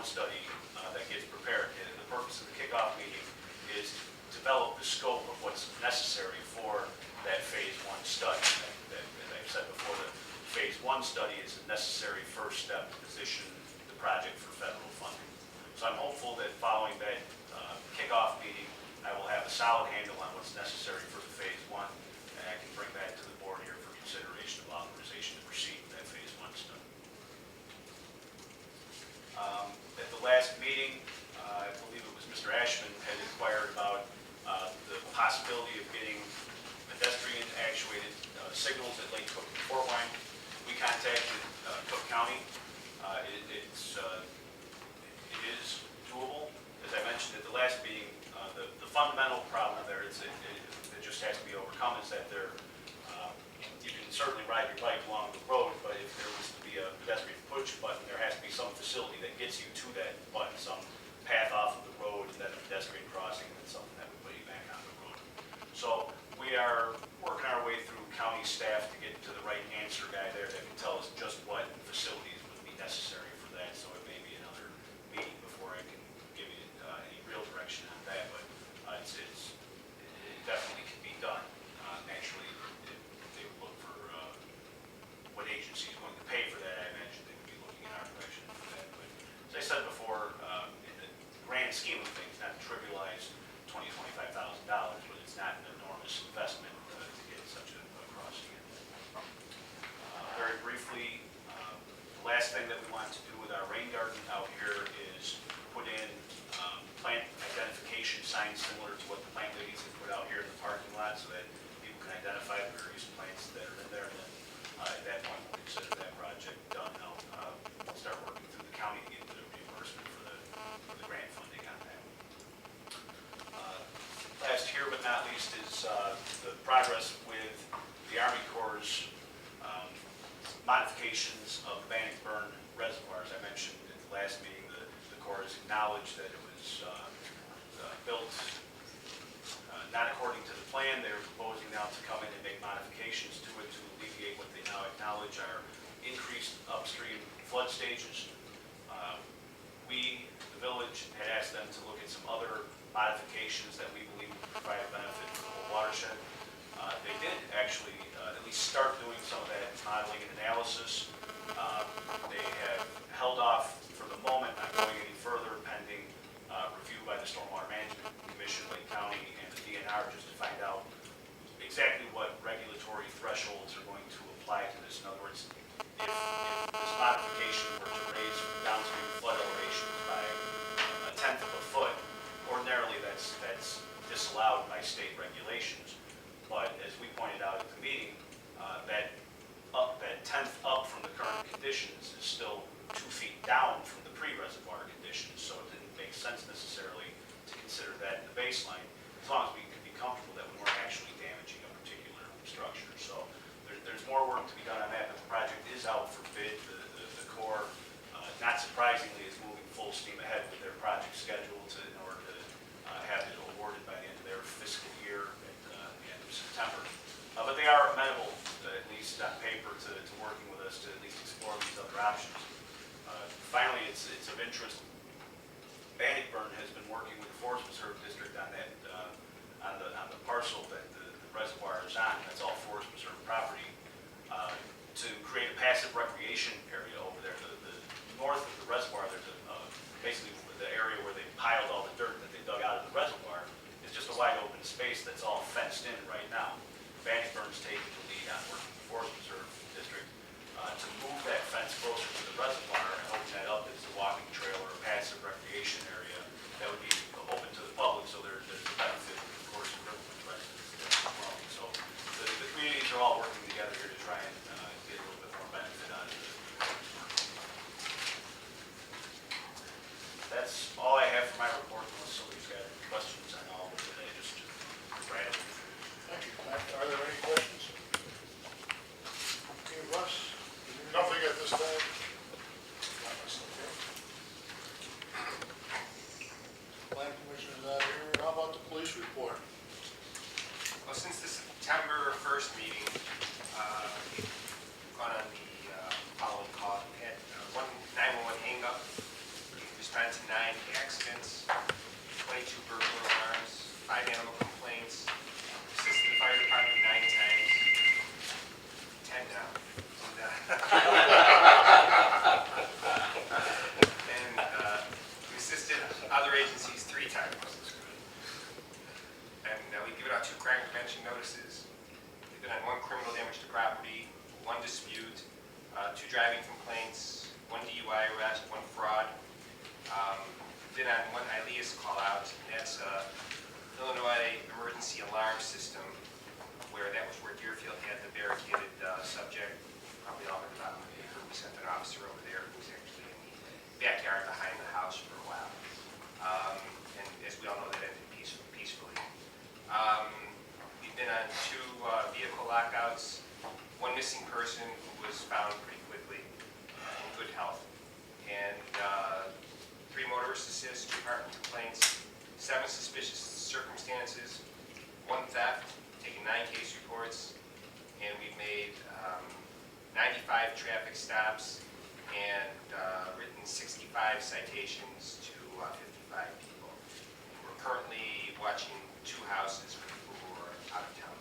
1 study that gets prepared. And the purpose of the kickoff meeting is to develop the scope of what's necessary for that phase 1 study. As I've said before, the phase 1 study is a necessary first step to position the project for federal funding. So I'm hopeful that following that kickoff meeting, I will have a solid handle on what's necessary for the phase 1, and I can bring that to the board here for consideration of authorization to proceed with that phase 1 study. At the last meeting, I believe it was Mr. Ashman had inquired about the possibility of getting pedestrian actuated signals at Lake Cook and Fort Wayne. We contacted Cook County. It is doable. As I mentioned at the last meeting, the fundamental problem there is it just has to be overcome is that you can certainly ride your bike along the road, but if there was to be a pedestrian push button, there has to be some facility that gets you to that button, some path off of the road, and then a pedestrian crossing, and something that would put you back on the road. So we are working our way through county staff to get to the right answer guy there that can tell us just what facilities would be necessary for that. So it may be another meeting before I can give you any real direction on that, but it definitely can be done. Naturally, if they would look for what agency is going to pay for that, I imagine they would be looking in our direction for that. But as I said before, in the grand scheme of things, not to trivialize $25,000, but it's not an enormous investment to get such a crossing in. Very briefly, the last thing that we want to do with our rain garden out here is put in plant identification signs similar to what the plant ladies have put out here in the parking lot so that people can identify the various plants that are in there. And then at that point, we'll consider that project done. We'll start working through the county to get the reimbursement for the grant funding on that. Last here but not least is the progress with the Army Corps' modifications of Bannockburn reservoirs. I mentioned at the last meeting the Corps has acknowledged that it was built not according to the plan. They're proposing now to come in and make modifications to it to alleviate what they now acknowledge are increased upstream flood stages. We, the village, had asked them to look at some other modifications that we believe would provide a benefit for the whole watershed. They did actually at least start doing some of that modeling and analysis. They have held off for the moment, not going any further, pending review by the Stormwater Management Commission, Lake County, and the DNR, just to find out exactly what regulatory thresholds are going to apply to this. In other words, if this modification were to raise downstream flood elevations by 1/10 of a foot, ordinarily that's disallowed by state regulations. But as we pointed out at the meeting, that 1/10 up from the current conditions is still 2 feet down from the pre-reservoir conditions, so it didn't make sense necessarily to consider that in the baseline, as long as we could be comfortable that we weren't actually damaging a particular structure. So there's more work to be done on that, but the project is out for bid. The Corps, not surprisingly, is moving full steam ahead with their project schedule in order to have it awarded by the end of their fiscal year at the end of September. But they are amenable, at least on paper, to working with us to at least explore these other options. Finally, it's of interest, Bannockburn has been working with the Forest Preserve District on that on the parcel that the reservoir is on. That's all Forest Preserve property, to create a passive recreation area over there. The north of the reservoir, there's basically the area where they piled all the dirt that they dug out of the reservoir is just a wide open space that's all fenced in right now. Bannockburn's taking the lead on working with the Forest Preserve District to move that fence closer to the reservoir and open that up as a walking trail or a passive recreation area that would be open to the public, so there's a benefit, of course, for Riverwood residents as well. So the communities are all working together here to try and get a little bit more benefit out of it. That's all I have for my report, unless somebody's got questions on all of it today. Just rattle it through. Thank you, Matt. Are there any questions? Okay, Russ, nothing at this time? citations to 55 people. We're currently watching 2 houses for people who are out of town.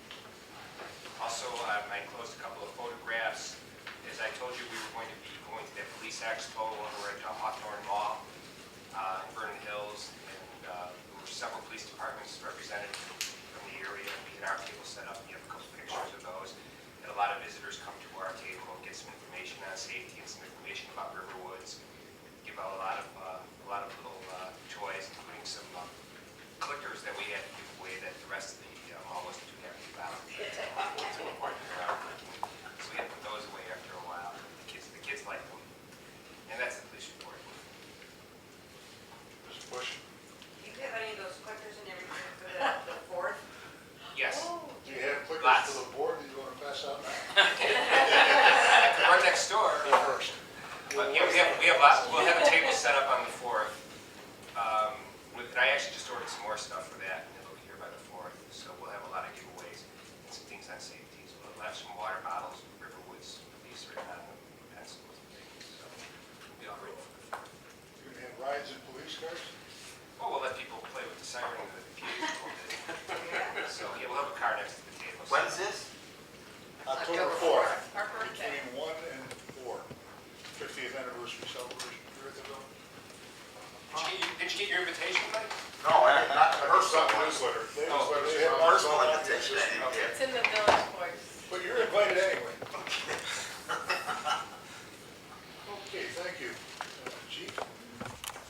Also, I enclosed a couple of photographs. As I told you, we were going to be going to that police expo over at Hawthorne Mall in Vernon Hills, and there were several police departments represented from the area. We had our table set up. We have a couple pictures of those. And a lot of visitors come to our table and get some information on safety and some information about Riverwoods. Give out a lot of little toys, including some clickers that we had to give away that the rest of the mall wasn't too happy about. So we had to put those away after a while. The kids liked them. And that's the police report. Mr. Bush? Do you have any of those clickers and everything for the fourth? Yes. Do you have clickers Lots. for the board that you want to pass out now? Right next door. Go first. Yeah, we have lots. We'll have a table set up on the 4th. And I actually just ordered some more stuff for that, and it'll be here by the 4th. So we'll have a lot of giveaways and some things on safety. So we'll have some water bottles, Riverwoods, police written on them, pencils and things. So we'll be all ready for the 4th. You're going to have rides in police cars? Well, we'll let people play with the siren and the pews a little bit. So yeah, we'll have a car next to the table. When's this? October 4th, Our birthday. between 1 and 4. 50th anniversary celebration. You're at the building? Did you get your invitation, Mike? No, I did not. I just saw the newsletter. They Oh, have one Personal going on invitation, this I didn't week. get. It's in the village voice. But you're invited anyway. Okay, thank you. Chief?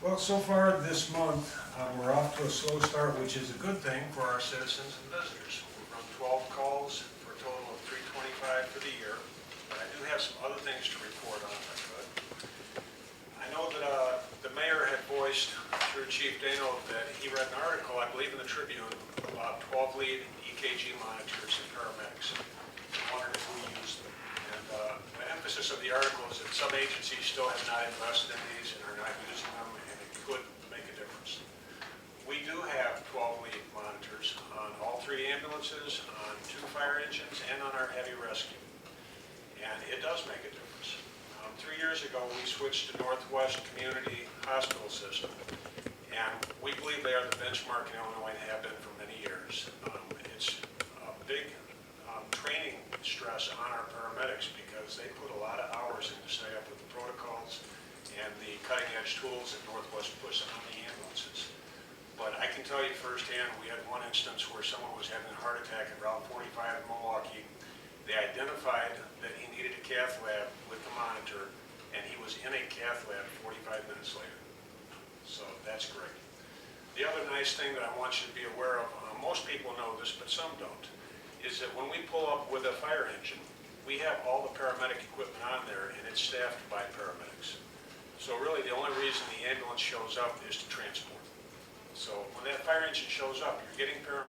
Well, so far this month, we're off to a slow start, which is a good thing for our citizens and visitors. We've run 12 calls for a total of 325 for the year, but I do have some other things to report on, if I could. I know that the mayor had voiced through Chief Dano that he read an article, I believe in the Tribune, about 12 lead EKG monitors and paramedics. I wondered if we used them. And the emphasis of the article is that some agencies still have not invested in these and are not using them, and it could make a difference. We do have 12 lead monitors on all 3 ambulances, on 2 fire engines, and on our heavy rescue. And it does make a difference. 3 years ago, we switched to Northwest Community Hospital System, and we believe they are the benchmark in Illinois and have been for many years. It's a big training stress on our paramedics because they put a lot of hours in to stay up with the protocols and the cutting-edge tools that Northwest puts on the ambulances. But I can tell you firsthand, we had one instance where someone was having a heart attack at Route 45 in Milwaukee. They identified that he needed a cath lab with the monitor, and he was in a cath lab 45 minutes later. So that's great. The other nice thing that I want you to be aware of, most people know this, but some don't, is that when we pull up with a fire engine, we have all the paramedic equipment on there, and it's staffed by paramedics. So really, the only reason the ambulance shows up is to transport. So when that fire engine shows up, you're getting paramedics.